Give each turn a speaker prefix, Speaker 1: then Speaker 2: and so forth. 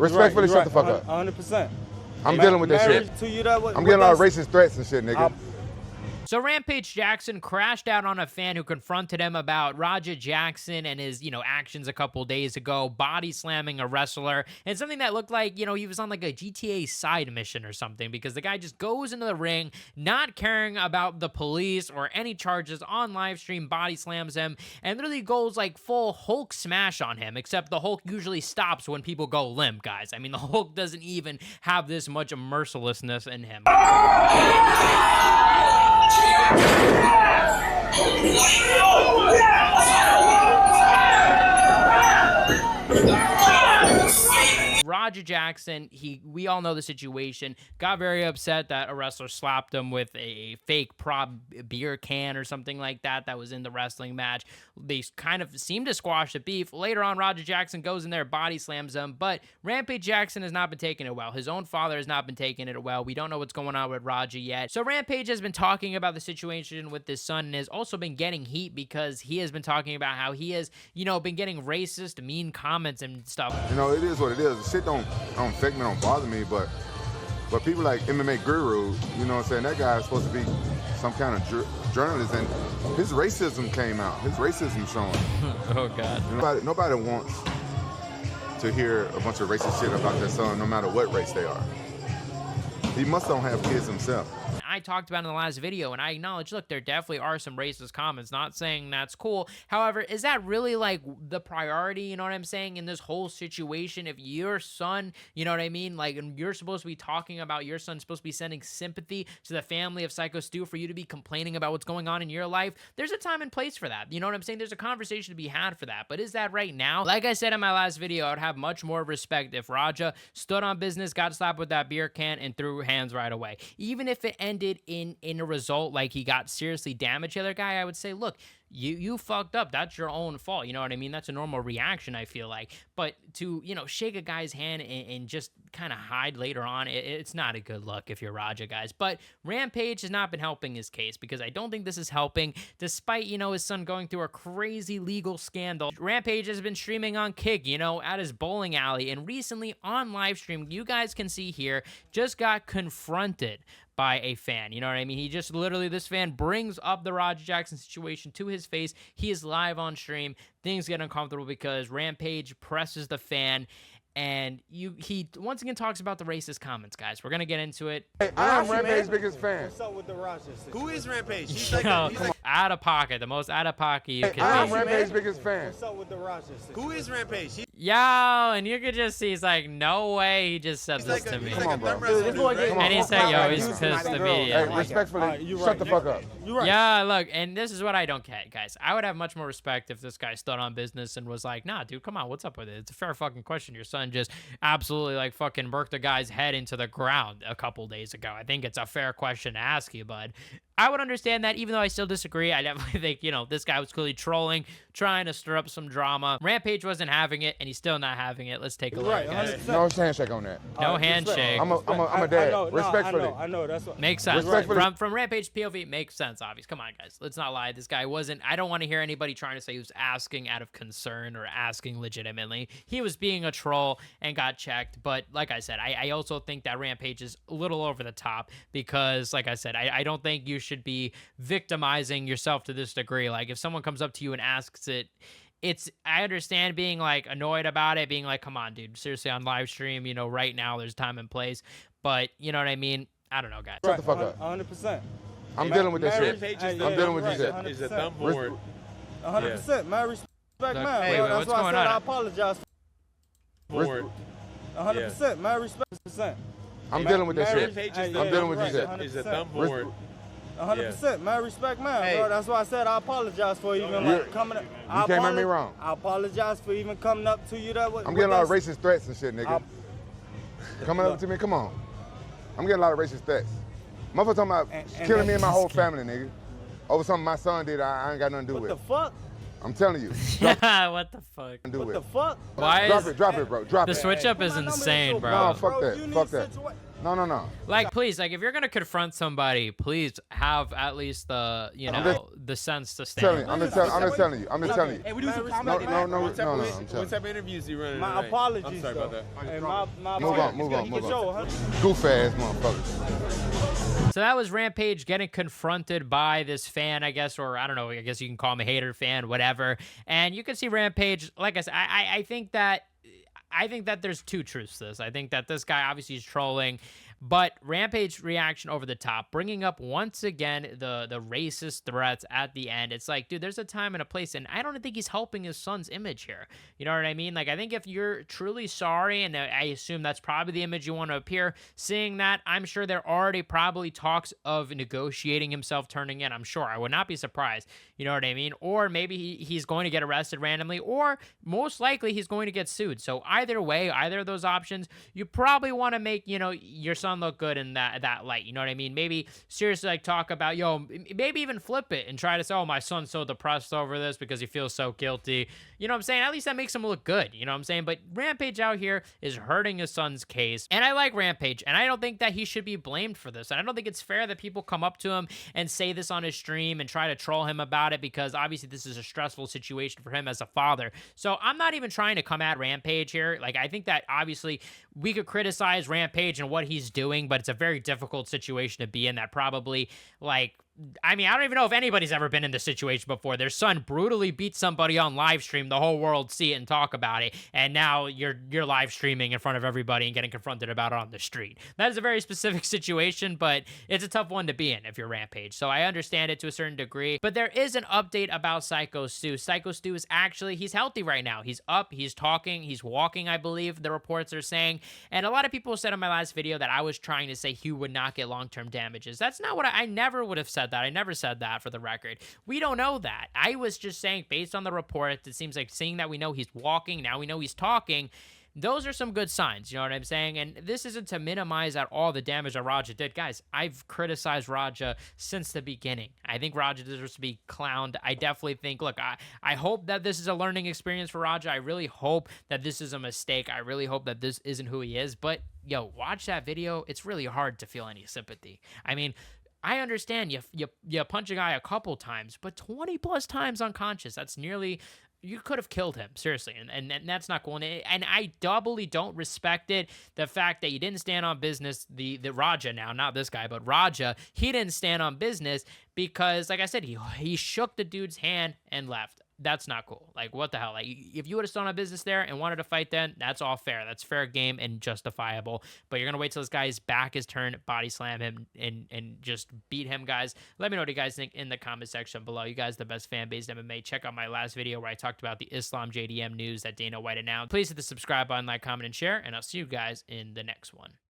Speaker 1: Respectfully, shut the fuck up.
Speaker 2: 100%.
Speaker 1: I'm dealing with that shit. I'm getting a lot of racist threats and shit, nigga.
Speaker 3: So Rampage Jackson crashed out on a fan who confronted him about Raja Jackson and his, actions a couple days ago, body slamming a wrestler, and something that looked like, he was on like a GTA side mission or something, because the guy just goes into the ring, not caring about the police or any charges, on live stream, body slams him, and literally goes like full Hulk smash on him, except the Hulk usually stops when people go limp, guys. I mean, the Hulk doesn't even have this much mercilessness in him. Raja Jackson, we all know the situation, got very upset that a wrestler slapped him with a fake prop beer can or something like that was in the wrestling match. They kind of seemed to squash the beef. Later on, Raja Jackson goes in there, body slams him, but Rampage Jackson has not been taking it well. His own father has not been taking it well. We don't know what's going on with Raja yet. So Rampage has been talking about the situation with his son and has also been getting heat because he has been talking about how he has, been getting racist, mean comments and stuff.
Speaker 1: It is what it is. The shit don't affect me, don't bother me, but people like MMA Guru, that guy is supposed to be some kind of journalist, and his racism came out. His racism showing.
Speaker 3: Oh, God.
Speaker 1: Nobody wants to hear a bunch of racist shit about their son, no matter what race they are. He must don't have kids himself.
Speaker 3: I talked about in the last video, and I acknowledge, look, there definitely are some racist comments, not saying that's cool. However, is that really like the priority, you know what I'm saying, in this whole situation? If your son, you know what I mean, like, you're supposed to be talking about your son, supposed to be sending sympathy to the family of Syko Stu, for you to be complaining about what's going on in your life, there's a time and place for that. You know what I'm saying? There's a conversation to be had for that. But is that right now? Like I said in my last video, I would have much more respect if Raja stood on business, got slapped with that beer can, and threw hands right away. Even if it ended in a result like he got seriously damaged the other guy, I would say, look, you fucked up. That's your own fault. You know what I mean? That's a normal reaction, I feel like. But to, shake a guy's hand and just kind of hide later on, it's not a good look if you're Raja, guys. But Rampage has not been helping his case, because I don't think this is helping, despite, his son going through a crazy legal scandal. Rampage has been streaming on Kick, at his bowling alley, and recently on live stream, you guys can see here, just got confronted by a fan. You know what I mean? He just literally, this fan brings up the Raja Jackson situation to his face. He is live on stream. Things get uncomfortable because Rampage presses the fan, and he once again talks about the racist comments, guys. We're gonna get into it.
Speaker 1: Hey, I'm Rampage's biggest fan.
Speaker 2: What's up with the Raja situation?
Speaker 4: Who is Rampage? He's
Speaker 3: out of pocket, the most out of pocket you can
Speaker 1: I'm
Speaker 3: be.
Speaker 1: Rampage's biggest fan.
Speaker 2: What's up with the Raja situation?
Speaker 4: Who is Rampage?
Speaker 3: Yo, and you could just see he's like, no way he just said this to me.
Speaker 1: Come on, bro.
Speaker 3: And he said, yo, he's pissed immediately.
Speaker 1: Hey, respectfully, shut the fuck up.
Speaker 2: You're right.
Speaker 3: Yeah, look, and this is what I don't get, guys. I would have much more respect if this guy stood on business and was like, nah, dude, come on, what's up with it? It's a fair fucking question. Your son just absolutely, like, fucking murked a guy's head into the ground a couple days ago. I think it's a fair question to ask you, bud. I would understand that, even though I still disagree. I definitely think, this guy was clearly trolling, trying to stir up some drama. Rampage wasn't having it, and he's still not having it. Let's take a look, guys.
Speaker 1: No handshake on that.
Speaker 3: No handshake.
Speaker 1: I'm a dad. Respectfully.
Speaker 2: I know. That's what
Speaker 3: makes sense.
Speaker 1: Respectfully.
Speaker 3: From Rampage POV, makes sense, obviously. Come on, guys. Let's not lie. This guy wasn't... I don't want to hear anybody trying to say he was asking out of concern or asking legitimately. He was being a troll and got checked. But like I said, I also think that Rampage is a little over the top because, like I said, I don't think you should be victimizing yourself to this degree. Like, if someone comes up to you and asks it, I understand being like annoyed about it, being like, come on, dude, seriously, on live stream, right now there's time and place, but you know what I mean? I don't know, guys.
Speaker 1: Shut the fuck up.
Speaker 2: 100%.
Speaker 1: I'm dealing with that shit. I'm dealing with this shit.
Speaker 4: Is a dumb board.
Speaker 2: 100%, man. Respect, man.
Speaker 3: Wait,
Speaker 2: That's
Speaker 3: what's
Speaker 2: why I
Speaker 3: going
Speaker 2: said
Speaker 3: on?
Speaker 2: I apologize.
Speaker 4: Board.
Speaker 2: 100%, man. Respect.
Speaker 1: I'm dealing with that shit.
Speaker 4: Rampage
Speaker 1: I'm dealing with this shit.
Speaker 4: is a dumb board.
Speaker 2: 100%, man. Respect, man.
Speaker 4: Hey.
Speaker 2: Bro, that's why I said I apologize for even coming up.
Speaker 1: You can't make me wrong.
Speaker 2: I apologize for even coming up to you.
Speaker 1: I'm getting a lot of racist threats and shit, nigga. Coming up to me, come on. I'm getting a lot of racist threats. Motherfucker talking about killing me and my whole family, nigga. Over something my son did, I ain't got nothing to do with.
Speaker 2: What the fuck?
Speaker 1: I'm telling you.
Speaker 3: What the fuck?
Speaker 2: What the fuck?
Speaker 3: Why
Speaker 1: Drop it, bro. Drop
Speaker 3: the
Speaker 1: it.
Speaker 3: switch up is insane, bro.
Speaker 1: No, fuck that. Fuck that. No.
Speaker 3: Like, please, like, if you're gonna confront somebody, please have at least the, the sense to stand.
Speaker 1: I'm just telling you.
Speaker 4: Hey, we do some
Speaker 1: No,
Speaker 4: comedy.
Speaker 1: no, no,
Speaker 4: What type
Speaker 1: no,
Speaker 4: of-
Speaker 1: no, I'm
Speaker 4: What
Speaker 1: telling
Speaker 4: type of interviews you running?
Speaker 2: My
Speaker 4: tonight?
Speaker 2: apologies.
Speaker 4: I'm sorry about that.
Speaker 2: Hey, my
Speaker 1: Move on.
Speaker 2: For sure, huh?
Speaker 1: Goof ass motherfuckers.
Speaker 3: So that was Rampage getting confronted by this fan, I guess, or I don't know, I guess you can call him a hater fan, whatever. And you can see Rampage, like I said, I think that there's two truths to this. I think that this guy obviously is trolling, but Rampage reaction over the top, bringing up once again the racist threats at the end. It's like, dude, there's a time and a place, and I don't think he's helping his son's image here. You know what I mean? Like, I think if you're truly sorry, and I assume that's probably the image you want to appear, seeing that, I'm sure there already probably talks of negotiating himself turning in. I'm sure. I would not be surprised. You know what I mean? Or maybe he's going to get arrested randomly, or most likely he's going to get sued. So either way, either of those options, you probably want to make, your son look good in that light. You know what I mean? Maybe seriously, like, talk about, maybe even flip it and try to say, oh, my son's so depressed over this because he feels so guilty. You know what I'm saying? At least that makes him look good. You know what I'm saying? But Rampage out here is hurting his son's case. And I like Rampage, and I don't think that he should be blamed for this. And I don't think it's fair that people come up to him and say this on his stream and try to troll him about it, because obviously this is a stressful situation for him as a father. So I'm not even trying to come at Rampage here. Like, I think that obviously we could criticize Rampage and what he's doing, but it's a very difficult situation to be in that probably, like, I mean, I don't even know if anybody's ever been in this situation before. Their son brutally beat somebody on live stream, the whole world see it and talk about it, and now you're live streaming in front of everybody and getting confronted about it on the street. That is a very specific situation, but it's a tough one to be in if you're Rampage. So I understand it to a certain degree, but there is an update about Syko Stu. Syko Stu is actually, he's healthy right now. He's up, he's talking, he's walking, I believe the reports are saying, and a lot of people said on my last video that I was trying to say he would not get long-term damages. That's not what I never would have said that. I never said that, for the record. We don't know that. I was just saying, based on the report, it seems like seeing that we know he's walking, now we know he's talking, those are some good signs, you know what I'm saying? And this isn't to minimize at all the damage that Raja did. Guys, I've criticized Raja since the beginning. I think Raja deserves to be clowned. I definitely think, look, I hope that this is a learning experience for Raja. I really hope that this is a mistake. I really hope that this isn't who he is. But, yo, watch that video. It's really hard to feel any sympathy. I mean, I understand you punch a guy a couple times, but 20 plus times unconscious, that's nearly, you could have killed him, seriously, and that's not cool. And I doubly don't respect it, the fact that you didn't stand on business, the Raja now, not this guy, but Raja, he didn't stand on business because, like I said, he shook the dude's hand and left. That's not cool. Like, what the hell? Like, if you would have stood on business there and wanted to fight then, that's all fair. That's fair game and justifiable. But you're going to wait till this guy's back is turned, body slam him, and just beat him, guys. Let me know what you guys think in the comment section below. You guys, the best fan base in MMA. Check out my last video where I talked about the Islam JDM news that Dana White announced. Please hit the subscribe button, like, comment, and share, and I'll see you guys in the next one.